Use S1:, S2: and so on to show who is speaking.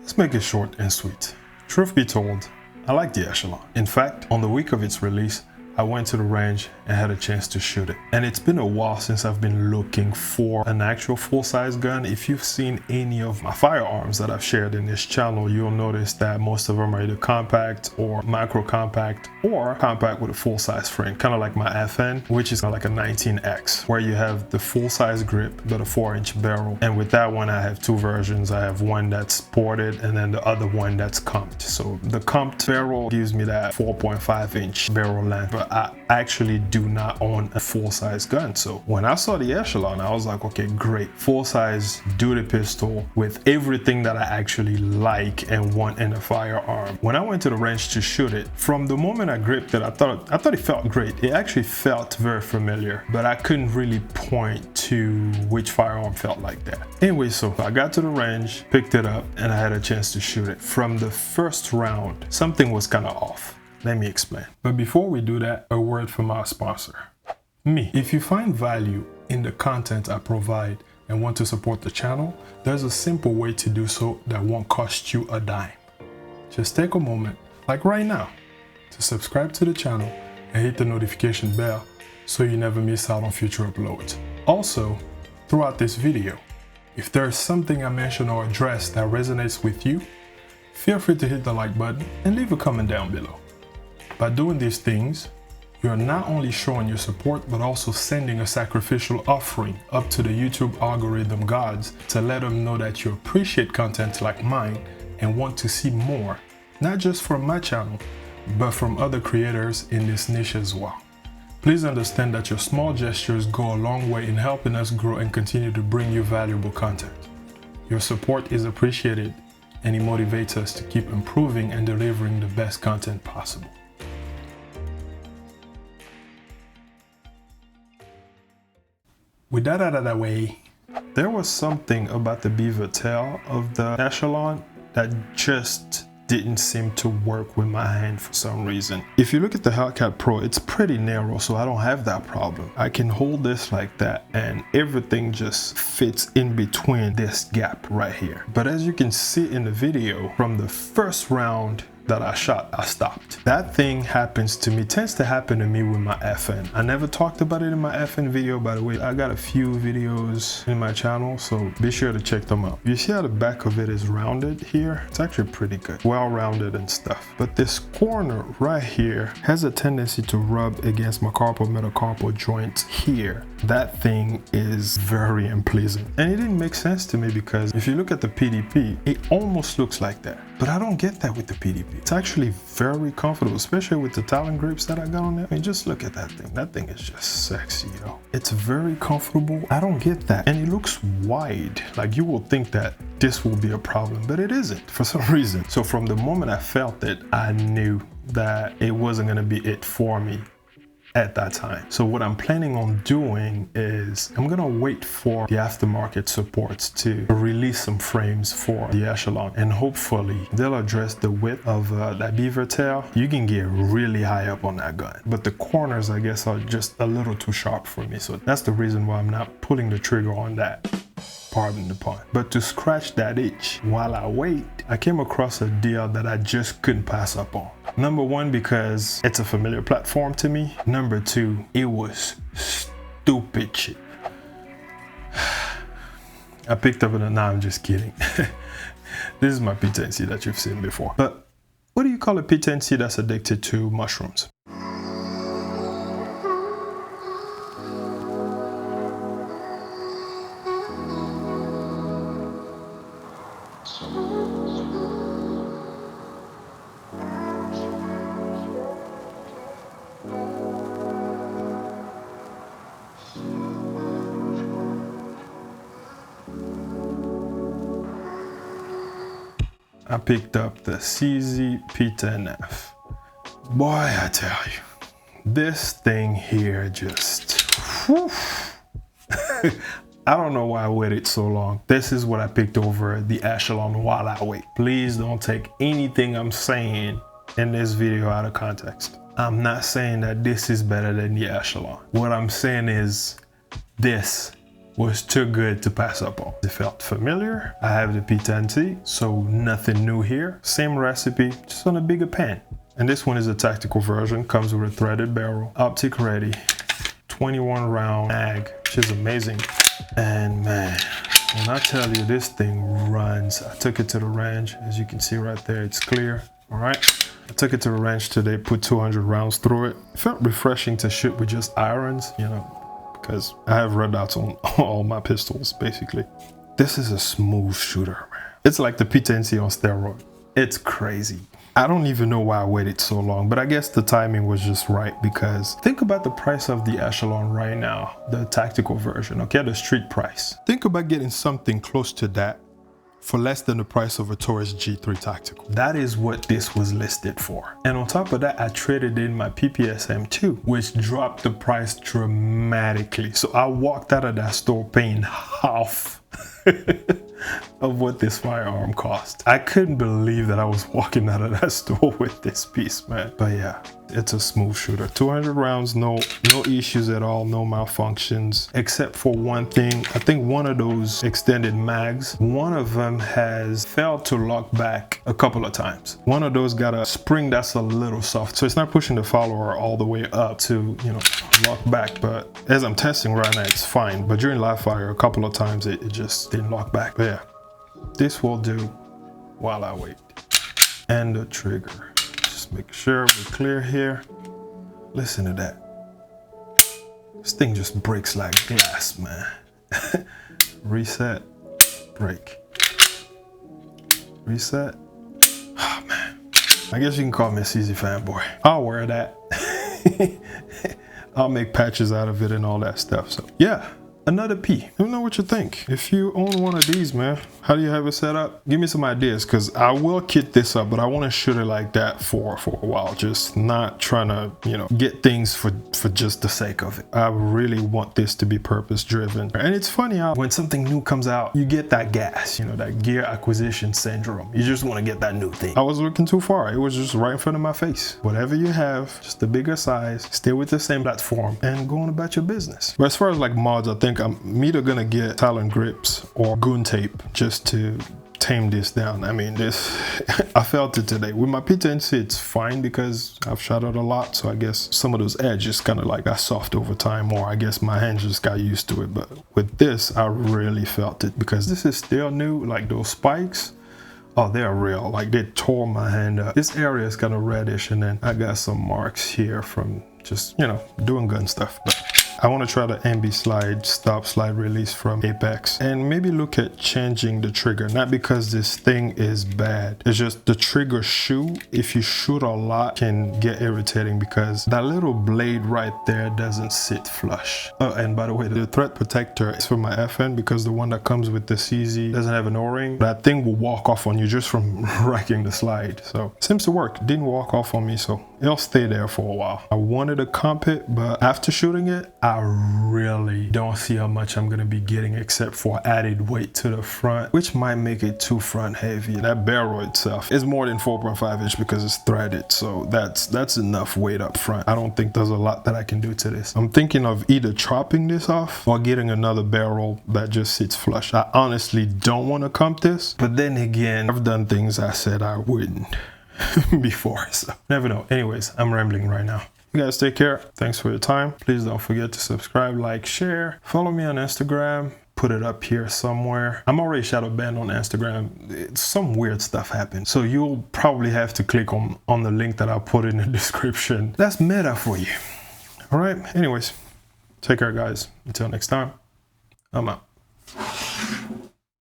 S1: Let's make it short and sweet. Truth be told, I like the Echelon. In fact, on the week of its release, I went to the range and had a chance to shoot it. And it's been a while since I've been looking for an actual full-size gun. If you've seen any of my firearms that I've shared in this channel, you'll notice that most of them are either compact or micro compact or compact with a full-size frame, kind of like my FN, which is like a 19X, where you have the full-size grip but a 4-inch barrel. And with that one, I have two versions. I have one that's ported and then the other one that's comped. So the comped barrel gives me that 4.5-inch barrel length, but I actually do not own a full-size gun. So when I saw the Echelon, I was like, okay, great. Full-size duty pistol with everything that I actually like and want in a firearm. When I went to the range to shoot it, from the moment I gripped it, I thought it felt great. It actually felt very familiar, but I couldn't really point to which firearm felt like that. Anyway, so I got to the range, picked it up, and I had a chance to shoot it. From the first round, something was kind of off. Let me explain. But before we do that, a word from our sponsor, Me. If you find value in the content I provide and want to support the channel, there's a simple way to do so that won't cost you a dime. Just take a moment, like right now, to subscribe to the channel and hit the notification bell so you never miss out on future uploads. Also, throughout this video, if there's something I mention or address that resonates with you, feel free to hit the like button and leave a comment down below. By doing these things, you're not only showing your support, but also sending a sacrificial offering up to the YouTube algorithm gods to let them know that you appreciate content like mine and want to see more, not just from my channel, but from other creators in this niche as well. Please understand that your small gestures go a long way in helping us grow and continue to bring you valuable content. Your support is appreciated and it motivates us to keep improving and delivering the best content possible. With that out of the way, there was something about the beaver tail of the Echelon that just didn't seem to work with my hand for some reason. If you look at the Hellcat Pro, it's pretty narrow, so I don't have that problem. I can hold this like that and everything just fits in between this gap right here. But as you can see in the video, from the first round that I shot, I stopped. That thing happens to me, tends to happen to me with my FN. I never talked about it in my FN video, by the way. I got a few videos in my channel, so be sure to check them out. You see how the back of it is rounded here? It's actually pretty good, well rounded and stuff. But this corner right here has a tendency to rub against my carpal metacarpal joint here. That thing is very unpleasant. And it didn't make sense to me because if you look at the PDP, it almost looks like that. But I don't get that with the PDP. It's actually very comfortable, especially with the Talon grips that I got on there. I mean, just look at that thing. That thing is just sexy, yo. It's very comfortable. I don't get that. And it looks wide. Like you will think that this will be a problem, but it isn't for some reason. So from the moment I felt it, I knew that it wasn't gonna be it for me at that time. So what I'm planning on doing is I'm gonna wait for the aftermarket supports to release some frames for the Echelon, and hopefully they'll address the width of that beaver tail. You can get really high up on that gun, but the corners, I guess, are just a little too sharp for me. So that's the reason why I'm not pulling the trigger on that. Pardon the pun. But to scratch that itch while I wait, I came across a deal that I just couldn't pass up on. Number one, because it's a familiar platform to me. Number two, it was stupid cheap. I picked up no, I'm just kidding. This is my P10C that you've seen before. But what do you call a P10C that's addicted to mushrooms? I picked up the CZ P10F. Boy, I tell you, this thing here just, whew. I don't know why I waited so long. This is what I picked over the Echelon while I wait. Please don't take anything I'm saying in this video out of context. I'm not saying that this is better than the Echelon. What I'm saying is this was too good to pass up on. It felt familiar. I have the P10T, so nothing new here. Same recipe, just on a bigger pan. And this one is a tactical version, comes with a threaded barrel, optic ready, 21 round mag, which is amazing. And man, when I tell you this thing runs, I took it to the range. As you can see right there, it's clear. All right. I took it to the range today, put 200 rounds through it. It felt refreshing to shoot with just irons, you know, because I have red dots on all my pistols, basically. This is a smooth shooter, man. It's like the P10C on steroid. It's crazy. I don't even know why I waited so long, but I guess the timing was just right, because think about the price of the Echelon right now, the tactical version, okay, the street price. Think about getting something close to that for less than the price of a Taurus G3 Tactical. That is what this was listed for. And on top of that, I traded in my PPSM2, which dropped the price dramatically. So I walked out of that store paying half of what this firearm cost. I couldn't believe that I was walking out of that store with this piece, man. But yeah, it's a smooth shooter. 200 rounds, no issues at all, no malfunctions, except for one thing. I think one of those extended mags, one of them has failed to lock back a couple of times. One of those got a spring that's a little soft, so it's not pushing the follower all the way up to, you know, lock back. But as I'm testing right now, it's fine. But during live fire, a couple of times it just didn't lock back. But yeah, this will do while I wait. And the trigger. Just make sure we're clear here. Listen to that. This thing just breaks like glass, man. Reset, break. Reset. Oh man. I guess you can call me a CZ fanboy. I'll wear that. I'll make patches out of it and all that stuff. So yeah. Another P. Let me know what you think. If you own one of these, man, how do you have it set up? Give me some ideas, because I will kit this up, but I want to shoot it like that for a while. Just not trying to, you know, get things for just the sake of it. I really want this to be purpose driven. And it's funny how when something new comes out, you get that gas, you know, that gear acquisition syndrome. You just want to get that new thing. I was looking too far. It was just right in front of my face. Whatever you have, just a bigger size, stay with the same platform and go on about your business. But as far as like mods, I think I'm either gonna get silent grips or goon tape just to tame this down. I mean, this, I felt it today. With my P10C, it's fine because I've shot it a lot. So I guess some of those edges kind of like got soft over time, or I guess my hands just got used to it. But with this, I really felt it because this is still new. Like those spikes, oh, they're real. Like they tore my hand up. This area is kind of reddish, and then I got some marks here from just, you know, doing gun stuff. But I want to try the ambi slide, stop, slide, release from Apex, and maybe look at changing the trigger. Not because this thing is bad, it's just the trigger shoe, if you shoot a lot, can get irritating because that little blade right there doesn't sit flush. Oh, and by the way, the thread protector is for my FN because the one that comes with the CZ doesn't have an O-ring. That thing will walk off on you just from racking the slide. So seems to work. Didn't walk off on me, so it'll stay there for a while. I wanted to comp it, but after shooting it, I really don't see how much I'm gonna be getting except for added weight to the front, which might make it too front heavy. That barrel itself is more than 4.5 inch because it's threaded, so that's enough weight up front. I don't think there's a lot that I can do to this. I'm thinking of either chopping this off or getting another barrel that just sits flush. I honestly don't want to comp this, but then again, I've done things I said I wouldn't before, so never know. Anyways, I'm rambling right now. You guys take care. Thanks for your time. Please don't forget to subscribe, like, share. Follow me on Instagram. Put it up here somewhere. I'm already shadow banned on Instagram. Some weird stuff happened. So you'll probably have to click on the link that I'll put in the description. That's meta for you. All right. Anyways, take care, guys. Until next time, I'm out.